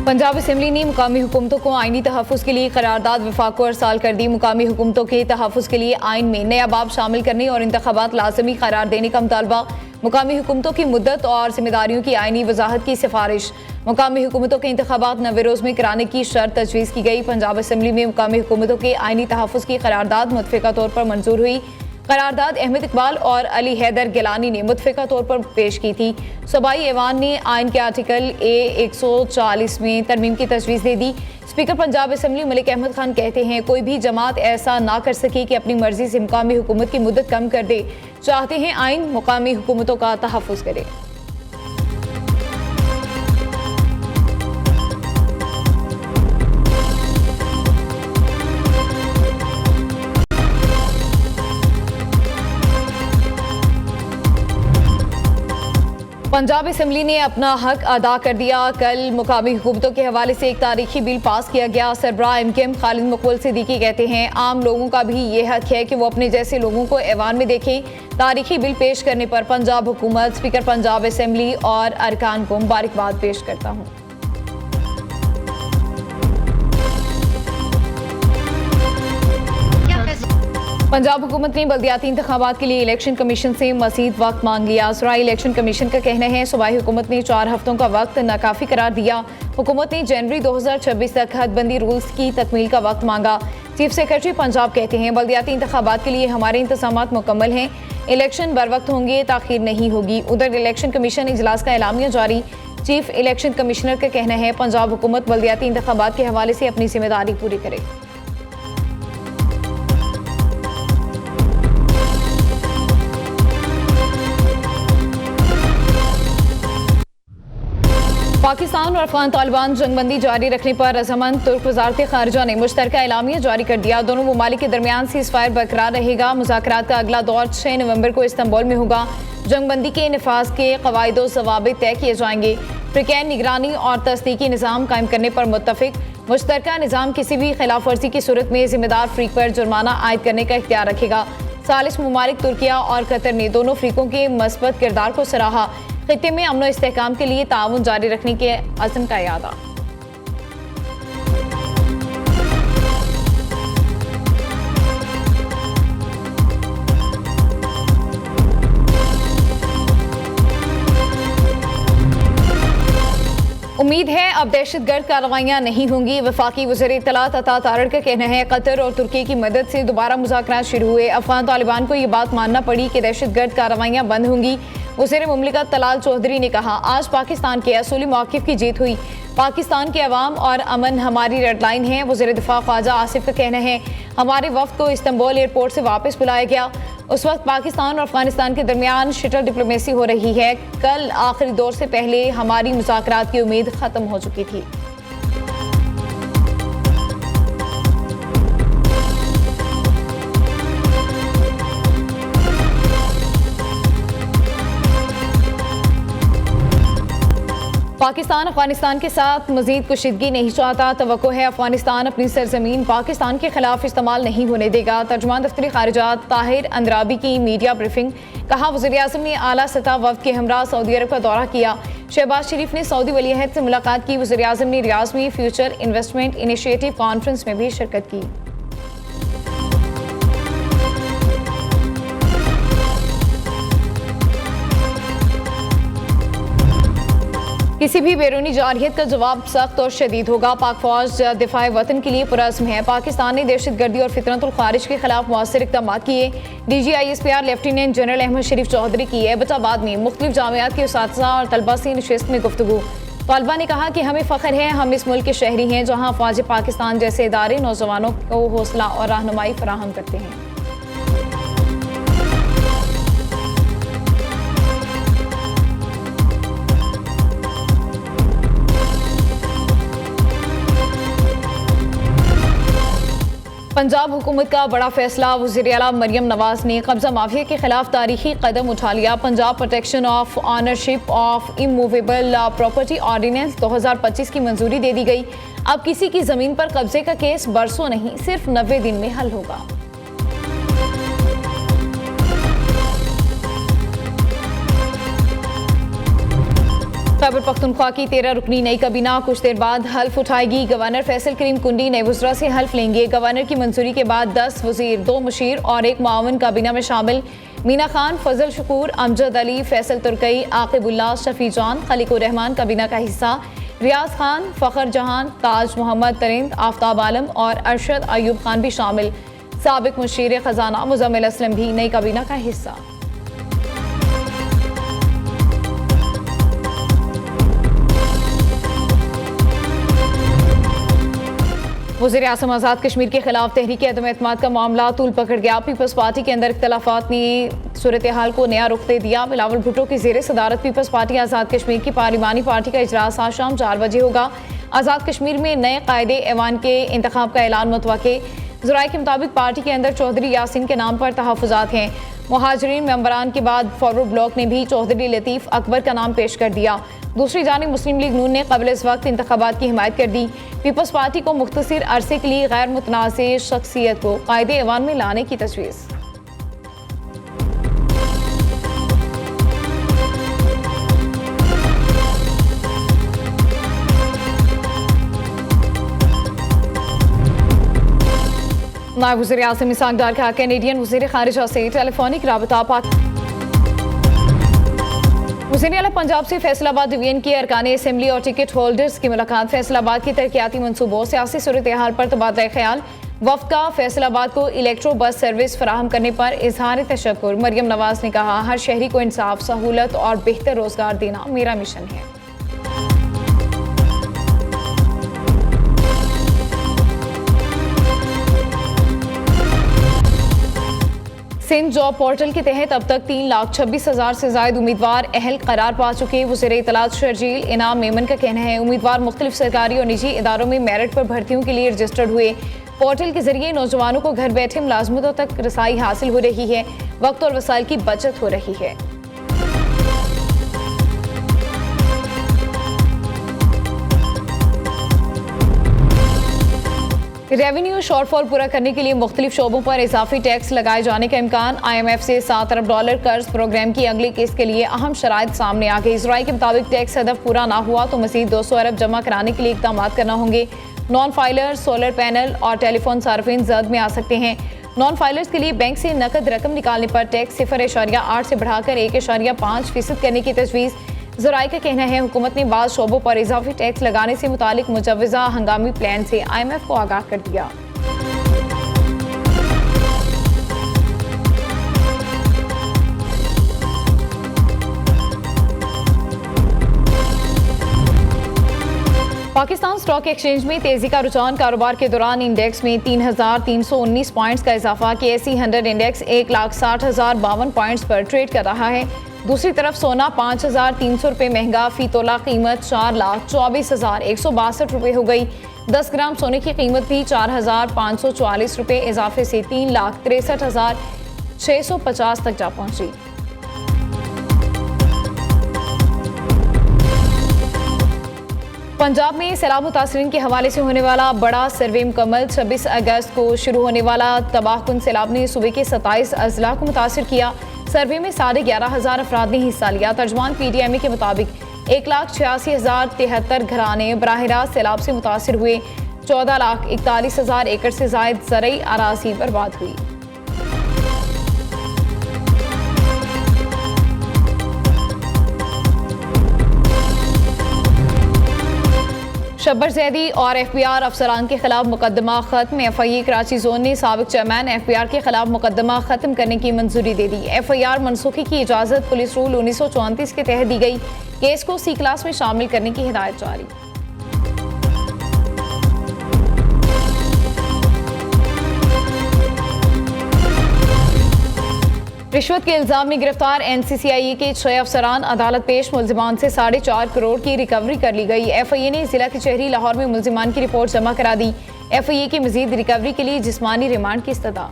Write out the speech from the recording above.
Punjab assembly ने मुकामी हुकूमतों को आइनी तहफ़्फ़ुज़ के लिए करारदाद वफाक को अरसाल कर दी। मुकामी हुकूमतों के तहफ़्फ़ुज़ के लिए आइन में नया बाब शामिल करने और इंतख़ाबात लाज़मी करार देने का मुतालबा। मुकामी हुकूमतों की मुद्दत और जिम्मेदारियों की आइनी वजाहत की सिफारिश। मुकामी हुकूमतों के इंतख़ाबात 90 रोज़ में कराने की शर्त तजवीज़ की गई। पंजाब असम्बली में मुकामी हुकूमतों के आइनी तहफ़्फ़ुज़ की करारदाद मुतफ़िक़ा तौर पर मंजूर हुई। करारदाद अहमद इकबाल और अली हैदर गिलानी ने मुतफ़िक़ा तौर पर पेश की थी। सूबाई ऐवान ने आइन के आर्टिकल A140 में तरमीम की तजवीज़ दे दी। स्पीकर पंजाब असम्बली मलिक अहमद खान कहते हैं, कोई भी जमात ऐसा ना कर सके कि अपनी मर्जी से मुकामी हुकूमत की मुद्दत कम कर दे। चाहते हैं आइन मुकामी हुकूमतों का तहफ़्फ़ुज़ करे। पंजाब असम्बली ने अपना हक अदा कर दिया। कल मुकामी हुकूमतों के हवाले से एक तारीखी बिल पास किया गया। सरबराह MKM खालिद मकबूल सिद्दीकी कहते हैं, आम लोगों का भी ये हक है कि वो अपने जैसे लोगों को ऐवान में देखें। तारीखी बिल पेश करने पर पंजाब हुकूमत, स्पीकर पंजाब असम्बली और अरकान को मुबारकबाद पेश करता हूँ। पंजाब हुकूमत ने बल्दियाती इंतखाबात के लिए इलेक्शन कमीशन से मज़ीद वक्त मांग लिया। सराई इलेक्शन कमीशन का कहना है, सूबाई हुकूमत ने 4 हफ्तों का वक्त नाकाफी करार दिया। हुकूमत ने जनवरी 2026 तक हदबंदी रूल्स की तकमील का वक्त मांगा। चीफ सेक्रेटरी पंजाब कहते हैं, बल्दियाती इंतखाबात के लिए हमारे इंतजामात मुकम्मल हैं, इलेक्शन बर वक्त होंगे, ताखीर नहीं होगी। उधर इलेक्शन कमीशन इजलास का एलामिया जारी। चीफ इलेक्शन कमिश्नर का कहना है, पंजाब हुकूमत बल्दियाती इंतखाबात के हवाले से अपनी जिम्मेदारी पूरी करे। पाकिस्तान और अफगान तालिबान जंगबंदी जारी रखने पर रजामंद। तुर्क वजारत खारजा ने मुश्तरका एलामिया जारी कर दिया। दोनों ममालिक के दरमियान सीज़फायर बरकरार रहेगा। मुज़ाकरात का अगला दौर 6 नवंबर को इस्तांबुल में होगा। जंगबंदी के नफाज के कवायद व ज़वाबित तय किए जाएंगे। फ्रिकैन निगरानी और तस्दीकी निज़ाम कायम करने पर मुत्तफिक। मुश्तरका निज़ाम किसी भी खिलाफ वर्जी की सूरत में जिम्मेदार फ्रीक पर जुर्माना आयद करने का इख्तियार रखेगा। सालिस ममालिक तुर्किया और कतर ने दोनों फ्रीकों के मस्बत किरदार को सराहा। खित्ते में अमन व इस्तेहकाम के लिए ताउन जारी रखने के अज़्म का यादा। उम्मीद है अब दहशतगर्द कार्रवाइयाँ नहीं होंगी। वफाकी वज़ीर इत्तलात अता तारड़ का कहना है, कतर और तुर्की की मदद से दोबारा मुज़ाकरात शुरू हुए। अफगान तालिबान को ये बात मानना पड़ी कि दहशतगर्द कार्रवाइयाँ बंद होंगी। वज़ीर मुमलिकत तलाल चौधरी ने कहा, आज पाकिस्तान के असूली मौक़िफ़ की जीत हुई। पाकिस्तान के अवाम और अमन हमारी रेड लाइन है। वज़ीर दिफा ख्वाजा आसिफ का कहना है, हमारे वफ़द को इस्तांबुल एयरपोर्ट से वापस बुलाया गया। उस वक्त पाकिस्तान और अफगानिस्तान के दरमियान शटल डिप्लोमेसी हो रही है। कल आखिरी दौर से पहले हमारी मुज़ाकरात की उम्मीद ख़त्म हो चुकी थी। पाकिस्तान अफगानिस्तान के साथ मजीद कुशीदगी नहीं चाहता। तवक्को है अफगानिस्तान अपनी सरजमीन पाकिस्तान के खिलाफ इस्तेमाल नहीं होने देगा। तर्जुमान दफ्तरी खारिजात ताहिर अंद्राबी की मीडिया ब्रीफिंग। कहा, वज़ीर आज़म ने आला सतह वफ़द के हमरा सऊदी अरब का दौरा किया। शहबाज शरीफ ने सऊदी वली अहद से मुलाकात की। वज़ीर आज़म ने रियाज में फ्यूचर इन्वेस्टमेंट इनिशिएटिव कॉन्फ्रेंस में भी शिरकत की। किसी भी बैरूनी जारहियत का जवाब सख्त और शदीद होगा। पाक फौज दिफाए वतन के लिए पुरअज़्म है। पाकिस्तान ने दहशतगर्दी और फितरतुल खारिज के खिलाफ मौसर इक़दाम किए। DGISPR लेफ्टिनेंट जनरल अहमद शरीफ चौधरी की एबटाबाद में मुख्तलिफ जामियात के उसातिज़ा और तलबा से नशिस्त में गुफ्तगू। तलबा ने कहा कि हमें फ़ख्र है, हम इस मुल्क के शहरी हैं जहाँ फ़ौज पाकिस्तान जैसे इदारे नौजवानों को हौसला और रहनुमाई फराहम करते हैं। पंजाब हुकूमत का बड़ा फैसला। वज़ीर आला मरियम नवाज ने कब्जा माफिया के खिलाफ तारीखी कदम उठा लिया। Punjab protection of ownership of immovable property ordinance 2025 की मंजूरी दे दी गई। अब किसी की जमीन पर कब्जे का केस बरसों नहीं, सिर्फ 90 दिन में हल होगा। खैबर पख्तूनख्वा की 13 रुकनी नई काबीना कुछ देर बाद हल्फ उठाएगी। गवर्नर फैसल करीम कुंडी नए वज़रा से हल्फ लेंगे। गवर्नर की मंजूरी के बाद 10 वजीर, 2 मुशीर और 1 मुआविन काबीना में शामिल। मीना खान, फजल शकूर, अमजद अली, फैसल तुर्कई, आकिबुल्ला, शफी जान, खलीकुर रहमान काबीना का हिस्सा। रियाज खान, फ़खर जहान, ताज मोहम्मद तरिंद, आफ्ताब आलम और अरशद अयूब खान भी शामिल। साबिक मुशीर खजाना मुजम्मिल असलम भी नई काबीना का हिस्सा। वज़ीर आज़म आज़ाद कश्मीर के खिलाफ तहरीक अदम एतमाद का मामला तूल पकड़ गया। पीपल्स पार्टी के अंदर इख्तलाफात ने सूरत हाल को नया रुख दे दिया। बिलावल भुट्टो की ज़ेर सदारत पीपल्स पार्टी आज़ाद कश्मीर की पार्लिमानी पार्टी का इजलास आज शाम 4 बजे होगा। आज़ाद कश्मीर में नए कायदे ऐवान के इंतखाब का ऐलान मुतवक्के। ज़राए के मुताबिक पार्टी के अंदर चौधरी यासीन के नाम पर तहफ़्फ़ुज़ात हैं। मुहाजिरीन मेंबरान के बाद फॉरवर्ड ब्लॉक ने भी चौधरी लतीफ़ अकबर का नाम पेश कर दिया। दूसरी जानिब मुस्लिम लीग नून ने क़ब्ल इस वक्त इंतखाबात की हिमायत कर दी। पीपल्स पार्टी को मुख्तसर अरसे के लिए गैर मुतनाज़ शख्सियत को कायदे ऐवान में लाने की तजवीज़। नायब वज़ीर आज़म इसाक डार का कैनेडियन वज़ीर ख़ारिजा से टेलीफोनिक राबता। वज़ीर आला पंजाब से फैसलाबाद डिवीजन के अरकान असम्बली और टिकट होल्डर्स की मुलाकात। फैसलाबाद की तरक्याती मनसूबों, सियासी सूरत हाल पर तबादला ख्याल। वफ़द का फैसलाबाद को इलेक्ट्रो बस सर्विस फराहम करने पर इजहार तशक्कुर। मरियम नवाज ने कहा, हर शहरी को इंसाफ, सहूलत और बेहतर रोजगार देना मेरा मिशन है। सिंध जॉब पोर्टल के तहत अब तक 3,26,000 से ज्यादा उम्मीदवार अहल करार पा चुके। वज़ीर इत्तलात शर्जील इनाम मेमन का कहना है, उम्मीदवार मुख्तलिफ सरकारी और निजी इदारों में मेरिट पर भर्तियों के लिए रजिस्टर्ड हुए। पोर्टल के जरिए नौजवानों को घर बैठे मुलाजमतों तक रसाई हासिल हो रही है, वक्त और वसाइल की बचत हो रही है। रेवेन्यू शॉर्टफॉल पूरा करने के लिए मुख्तलिफ शोबों पर इजाफी टैक्स लगाए जाने का इम्कान। IMF से $7 अरब कर्ज प्रोग्राम की अगली किस्त के लिए अहम शराइत सामने आ गई। इजराई के मुताबिक टैक्स हदफ पूरा ना हुआ तो मज़ीद 200 अरब जमा कराने के लिए इक़दाम करना होंगे। नॉन फाइलर, सोलर पैनल और टेलीफोन सार्फिन जद में आ सकते हैं। नॉन फाइलर्स के लिए बैंक से नकद रकम निकालने पर टैक्स 0.8 से बढ़ाकर 1.5% करने की तजवीज़। ज़राए का कहना है, हुकूमत ने बाज़ शोबों पर इजाफी टैक्स लगाने से मुतालिक मुजव्वज़ा हंगामी प्लान से IMF को आगाह कर दिया। पाकिस्तान स्टॉक एक्सचेंज में तेजी का रुझान। कारोबार के दौरान इंडेक्स में 3,319 पॉइंट्स का इजाफा। KSE 100 इंडेक्स 1,60,052 पॉइंट्स पर ट्रेड कर रहा है। दूसरी तरफ सोना 5,300 रुपये महंगा, फी तोला कीमत 4,24,162 रुपये हो गई। 10 ग्राम सोने की कीमत भी 4,544 रुपये इजाफे से 3,63,650 तक जा पहुंची। पंजाब में सैलाब मुतासरीन के हवाले से होने वाला बड़ा सर्वे मुकम्मल। 26 अगस्त को शुरू होने वाला तबाहकुन सैलाब ने सूबे के 27 अजला को मुतासर किया। सर्वे में 11,500 अफराद ने हिस्सा लिया। तर्जमान PTMA के मुताबिक 1,86,073 घराने बराह रास्त सैलाब से मुतासर हुए। 14,41,000 एकड़ से जायद ज़रई अराज़ी बर्बाद हुई। शब्बर जैदी और FBR अफसरान के खिलाफ मुकदमा खत्म। FIA कराची जोन ने साबिक चेयरमैन FBR के खिलाफ मुकदमा खत्म करने की मंजूरी दे दी। FIR मनसूखी की इजाजत पुलिस रूल 1934 के तहत दी गई। केस को C क्लास में शामिल करने की हिदायत जारी। रिश्वत के इल्जाम में गिरफ्तार NCCIE के 6 अफसरान अदालत पेश। मुल्जिमान से 4.5 करोड़ की रिकवरी कर ली गई। FIA ने जिला कचहरी लाहौर में मुल्जिमान की रिपोर्ट जमा करा दी। FIA की मजीद रिकवरी के लिए जिस्मानी रिमांड की इस्तदा।